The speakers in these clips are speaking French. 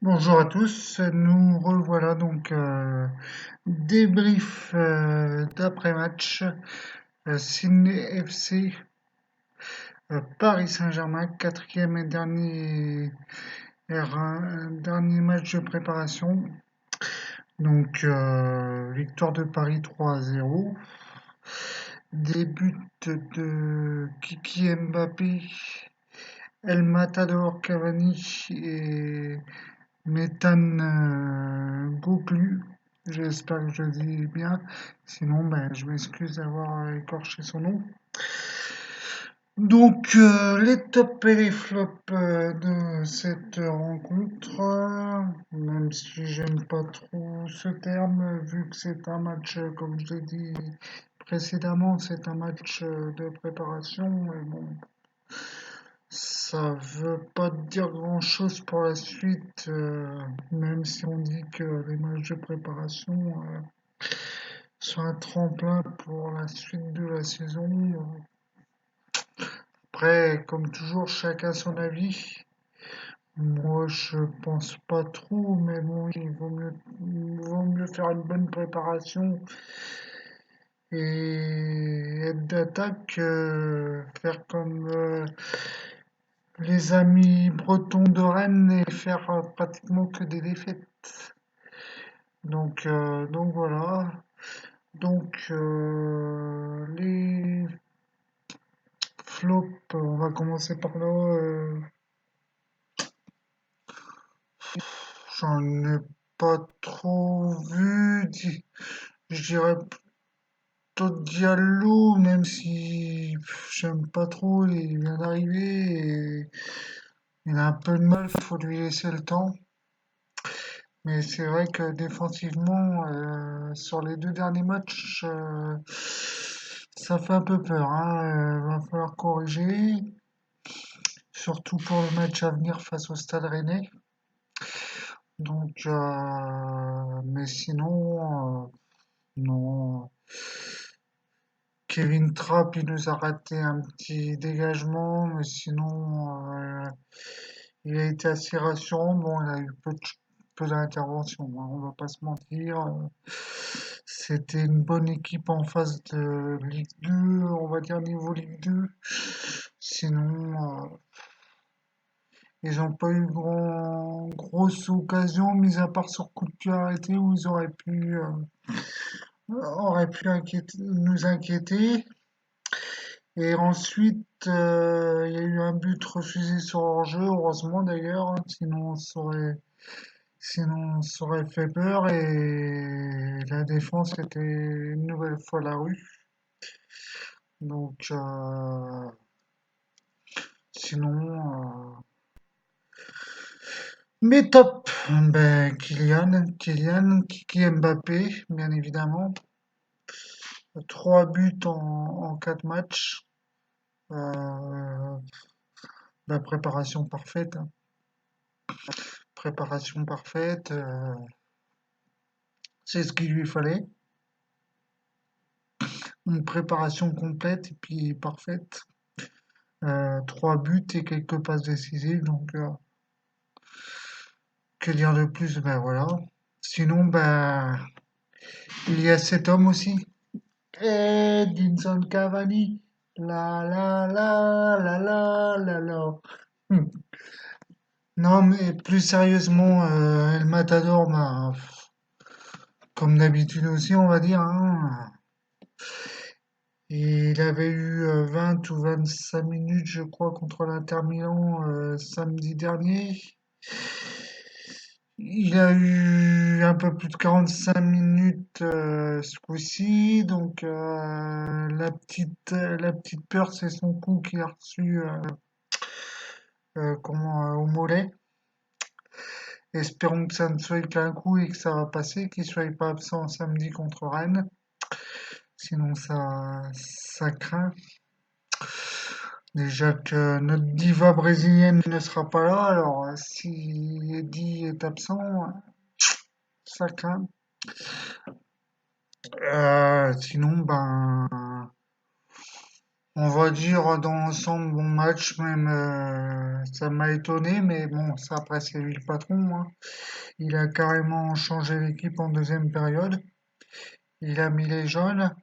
Bonjour à tous, nous revoilà donc débrief d'après-match Sydney FC Paris Saint-Germain, quatrième et dernier match de préparation. Donc victoire de Paris 3-0. Des buts de Kiki Mbappé, El Matador Cavani et Méthane Goglu, j'espère que je le dis bien. Sinon, ben, je m'excuse d'avoir écorché son nom. Donc, les tops et les flops de cette rencontre, même si j'aime pas trop ce terme, vu que c'est un match, comme je l'ai dit précédemment, c'est un match de préparation. Et bon, ça veut pas dire grand-chose pour la suite, même si on dit que les matchs de préparation sont un tremplin pour la suite de la saison. Après, comme toujours, chacun son avis. Moi, je pense pas trop, mais bon, il vaut mieux faire une bonne préparation et être d'attaque que faire comme les amis bretons de Rennes et faire pratiquement que des défaites. Donc voilà. Donc les flops, on va commencer par là. J'en ai pas trop vu. Je dirais plutôt Diallo, même si j'aime pas trop, il vient d'arriver et il a un peu de mal, faut lui laisser le temps. Mais c'est vrai que défensivement, sur les deux derniers matchs, ça fait un peu peur, hein. Va falloir corriger, surtout pour le match à venir face au Stade Rennais. Donc, mais sinon, non. Kevin Trapp, il nous a raté un petit dégagement, mais sinon, il a été assez rassurant. Bon, il a eu peu d'interventions, hein, on va pas se mentir. C'était une bonne équipe en face de Ligue 2, on va dire niveau Ligue 2. Sinon, ils n'ont pas eu grosse occasion, mis à part sur coup de pied arrêté où ils auraient pu nous inquiéter. Et ensuite, il y a eu un but refusé sur hors-jeu, heureusement d'ailleurs, hein, sinon ça aurait fait peur et la défense était une nouvelle fois la rue. Donc, sinon, mais top, ben, Kylian, Kiki Mbappé, bien évidemment. Trois buts en quatre matchs. Euh, la préparation parfaite, hein. Préparation parfaite, c'est ce qu'il lui fallait. Une préparation complète et puis parfaite. Trois buts et quelques passes décisives, donc que dire de plus? Ben voilà. Sinon, ben, il y a cet homme aussi. Edinson Cavani. La la la la la la la. Hmm. Non, mais plus sérieusement, El Matador, ben, comme d'habitude aussi, on va dire, hein. Et il avait eu 20 ou 25 minutes, je crois, contre l'Inter Milan samedi dernier. Il a eu un peu plus de 45 minutes ce coup-ci, donc la petite peur, c'est son coup qu'il a reçu au mollet. Espérons que ça ne soit qu'un coup et que ça va passer, qu'il ne soit pas absent samedi contre Rennes. Sinon, ça craint. Déjà que notre diva brésilienne ne sera pas là, alors si Eddie est absent, ça craint. Sinon, ben, On va dire dans l'ensemble, bon match, même ça m'a étonné, mais bon, ça après c'est lui le patron, hein. Il a carrément changé l'équipe en deuxième période. Il a mis les jeunes.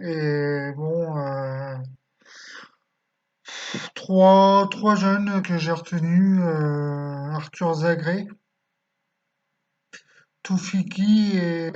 Et bon, trois jeunes que j'ai retenus, Arthur Zagré, Toufiki et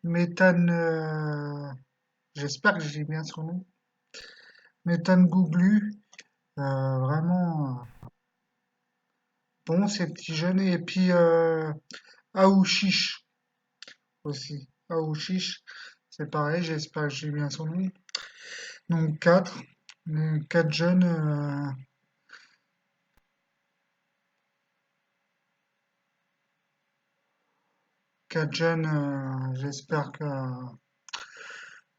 Méthane, j'espère que j'ai bien son nom, Méthane Gouglu. Vraiment bon ces petits jeunes. Et puis Aouchiche aussi. Aouchiche, c'est pareil, j'espère que j'ai bien son nom. Donc quatre jeunes,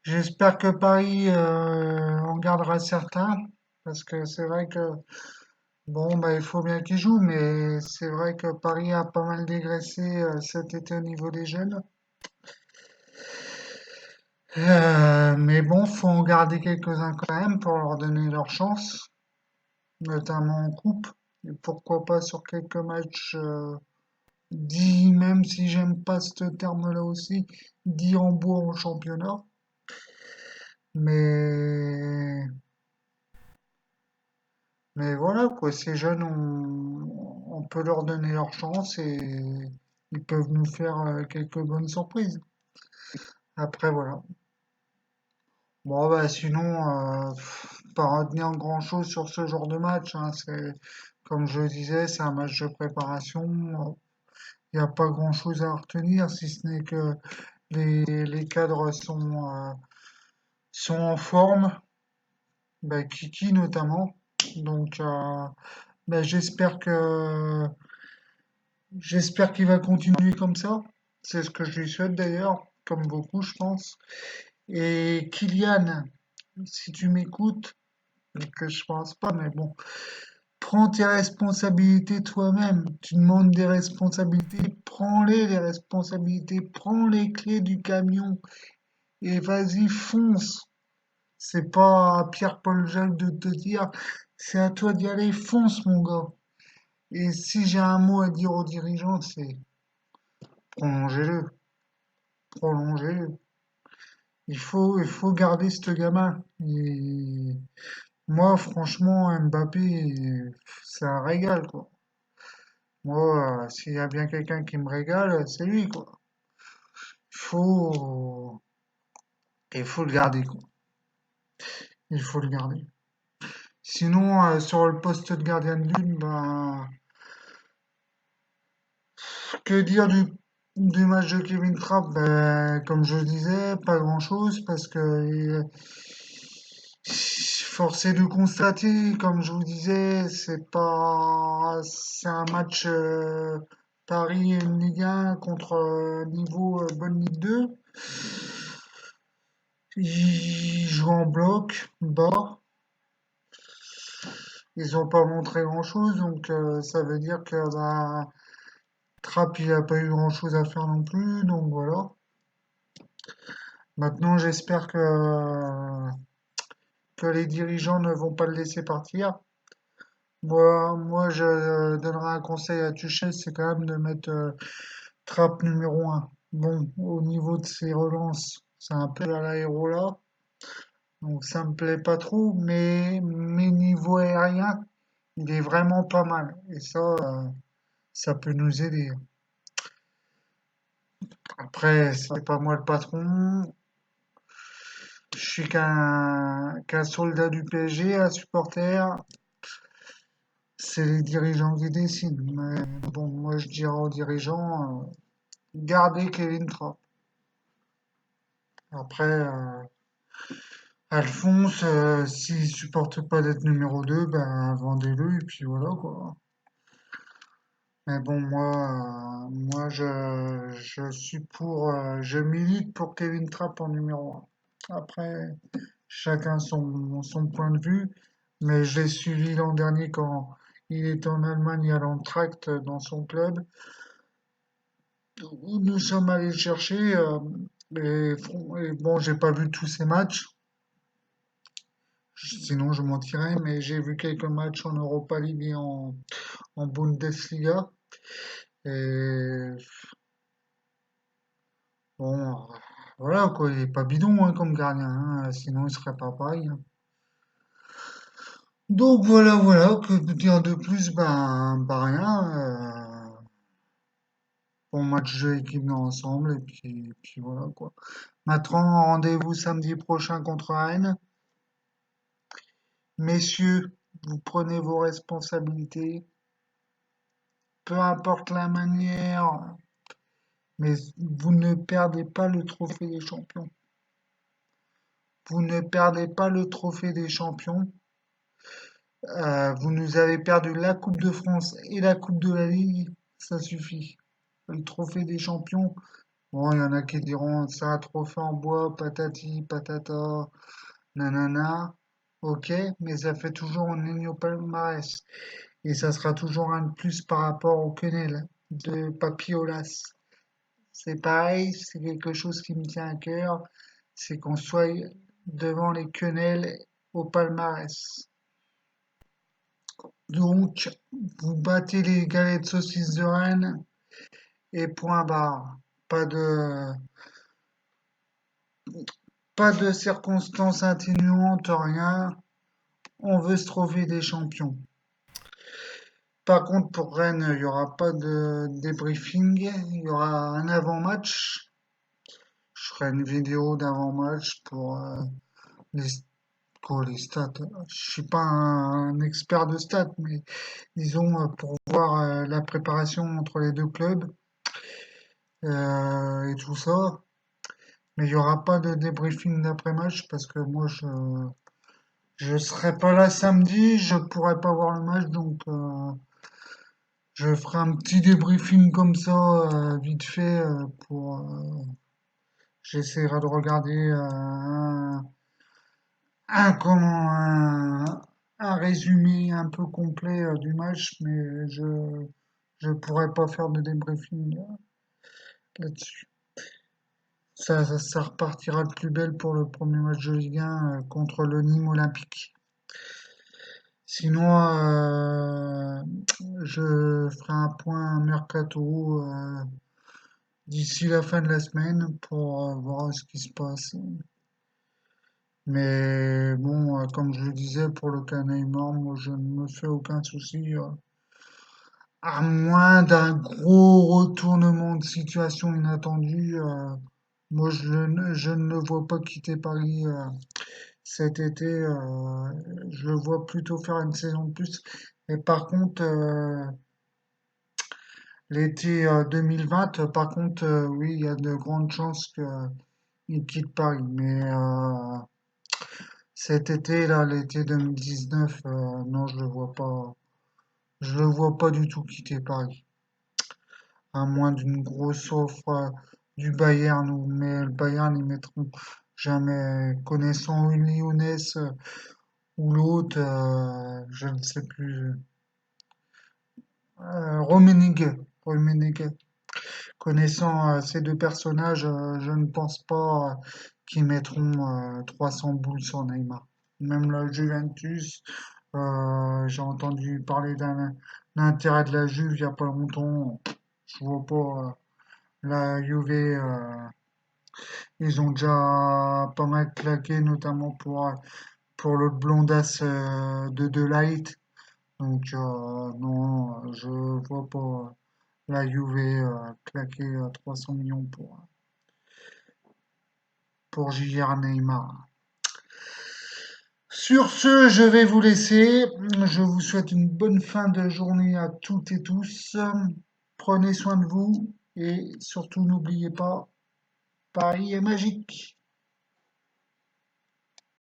j'espère que Paris en gardera certains, parce que c'est vrai que bon bah il faut bien qu'ils jouent, mais c'est vrai que Paris a pas mal dégraissé cet été au niveau des jeunes. Mais bon, faut en garder quelques-uns quand même pour leur donner leur chance, notamment en coupe, et pourquoi pas sur quelques matchs dits, même si j'aime pas ce terme-là aussi, dits en bois en championnat. Mais, mais voilà, quoi, ces jeunes, on peut leur donner leur chance et ils peuvent nous faire quelques bonnes surprises. Après, voilà. Bon, bah, sinon, pas retenir grand-chose sur ce genre de match, hein. Comme je le disais, c'est un match de préparation. Il n'y a pas grand-chose à retenir, si ce n'est que les cadres sont en forme, bah, Kiki notamment. Donc, bah, j'espère qu'il va continuer comme ça. C'est ce que je lui souhaite d'ailleurs, comme beaucoup, je pense. Et Kylian, si tu m'écoutes, que je pense pas, mais bon, prends tes responsabilités toi-même. Tu demandes des responsabilités, prends-les, les responsabilités, prends les clés du camion et vas-y, fonce. C'est pas à Pierre-Paul Jacques de te dire, c'est à toi d'y aller, fonce, mon gars. Et si j'ai un mot à dire aux dirigeants, c'est prolongez-le, prolongez-le. Il faut garder ce gamin. Et moi, franchement, Mbappé, c'est un régal, quoi. Moi, s'il y a bien quelqu'un qui me régale, c'est lui, quoi. Il faut, il faut le garder, quoi. Il faut le garder. Sinon, sur le poste de gardien de but, ben, que dire du match de Kevin Trapp? Ben, comme je le disais, pas grand-chose parce que force est de constater, comme je vous disais, c'est un match Paris une Ligue 1 contre niveau bonne Ligue 2. Ils jouent en bloc, bas. Ils n'ont pas montré grand-chose, donc ça veut dire que bah, Trapp, il n'a pas eu grand-chose à faire non plus, donc voilà. Maintenant, j'espère que les dirigeants ne vont pas le laisser partir. Moi, je donnerais un conseil à Tuchel, c'est quand même de mettre Trapp numéro un. Bon, au niveau de ses relances, c'est un peu à l'aéro là, donc ça me plaît pas trop, mais niveau aérien, il est vraiment pas mal. Et ça peut nous aider. Après, c'est pas moi le patron, je suis qu'un soldat du PSG, un supporter. C'est les dirigeants qui décident. Mais bon, moi je dirais aux dirigeants, gardez Kevin Trapp. Après, Alphonse, s'il supporte pas d'être numéro 2, ben vendez-le et puis voilà quoi. Mais bon, moi je milite pour Kevin Trapp en numéro un. Après, chacun son point de vue, mais je l'ai suivi l'an dernier quand il était en Allemagne à l'Eintracht dans son club, où nous sommes allés le chercher. Et bon, j'ai pas vu tous ces matchs, sinon je mentirais, mais j'ai vu quelques matchs en Europa League et en Bundesliga. Et bon, voilà quoi, il est pas bidon hein, comme gardien, hein, sinon il serait pas pareil, hein. Donc voilà, que dire de plus? Ben rien. Bon match de équipe d'ensemble, et puis voilà quoi. Maintenant, rendez-vous samedi prochain contre Rennes. Messieurs, vous prenez vos responsabilités, peu importe la manière, mais vous ne perdez pas le trophée des champions. Vous ne perdez pas le trophée des champions. Vous nous avez perdu la Coupe de France et la Coupe de la Ligue. Ça suffit. Le trophée des champions. Bon, il y en a qui diront ça, trophée en bois, patati, patata, nanana. Ok, mais ça fait toujours un ligne au palmarès. Et ça sera toujours un de plus par rapport au quenelle de Papiolas. C'est pareil, c'est quelque chose qui me tient à cœur. C'est qu'on soit devant les quenelles au palmarès. Donc, vous battez les galets de saucisses de Rennes et point barre. Pas de, pas de circonstances atténuantes, rien. On veut se trouver des champions. Par contre, pour Rennes, il n'y aura pas de débriefing. Il y aura un avant-match. Je ferai une vidéo d'avant-match pour les, les stats. Je suis pas un expert de stats, mais disons pour voir la préparation entre les deux clubs et tout ça. Mais il n'y aura pas de débriefing d'après-match parce que moi je serai pas là samedi, je pourrai pas voir le match, donc je ferai un petit débriefing comme ça vite fait pour j'essaierai de regarder un résumé un peu complet du match, mais je pourrais pas faire de débriefing là-dessus. Ça repartira de plus belle pour le premier match de Ligue 1 contre le Nîmes Olympique. Sinon, je ferai un point mercato d'ici la fin de la semaine pour voir ce qui se passe. Mais bon, comme je le disais, pour le cas Neymar, moi je ne me fais aucun souci. À moins d'un gros retournement de situation inattendu, moi je ne le vois pas quitter Paris cet été. Je le vois plutôt faire une saison de plus. Et par contre, l'été 2020, par contre, oui, il y a de grandes chances qu'il quitte Paris. Mais cet été, là, l'été 2019, non, je le vois pas. Je le vois pas du tout quitter Paris. À moins d'une grosse offre du Bayern, mais le Bayern, ils mettront jamais, connaissant une Lyonnaise ou l'autre, je ne sais plus. Rummenigge. Connaissant ces deux personnages, je ne pense pas qu'ils mettront 300 boules sur Neymar. Même la Juventus, j'ai entendu parler d'un intérêt de la Juve il n'y a pas longtemps. Je vois pas la Juve, ils ont déjà pas mal claqué, notamment pour l'autre blondasse de Light. Donc non, je vois pas la Juve claquer 300 millions pour J.R. Neymar. Sur ce, je vais vous laisser. Je vous souhaite une bonne fin de journée à toutes et tous. Prenez soin de vous et surtout n'oubliez pas, Paris est magique.